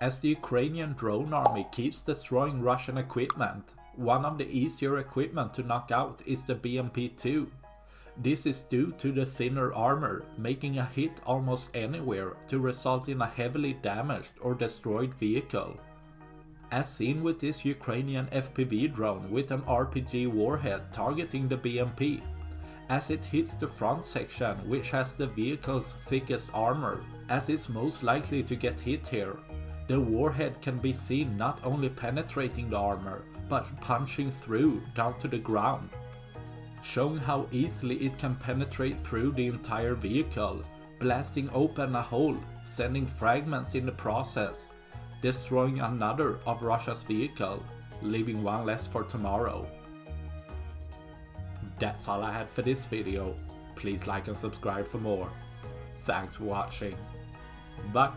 As the Ukrainian drone army keeps destroying Russian equipment, one of the easier equipment to knock out is the BMP-2. This is due to the thinner armor, making a hit almost anywhere to result in a heavily damaged or destroyed vehicle. As seen with this Ukrainian FPV drone with an RPG warhead targeting the BMP, as it hits the front section, which has the vehicle's thickest armor, as it's most likely to get hit here, the warhead can be seen not only penetrating the armor, but punching through down to the ground, showing how easily it can penetrate through the entire vehicle, blasting open a hole, sending fragments in the process, destroying another of Russia's vehicle, leaving one less for tomorrow. That's all I had for this video. Please like and subscribe for more. Thanks for watching. Bye.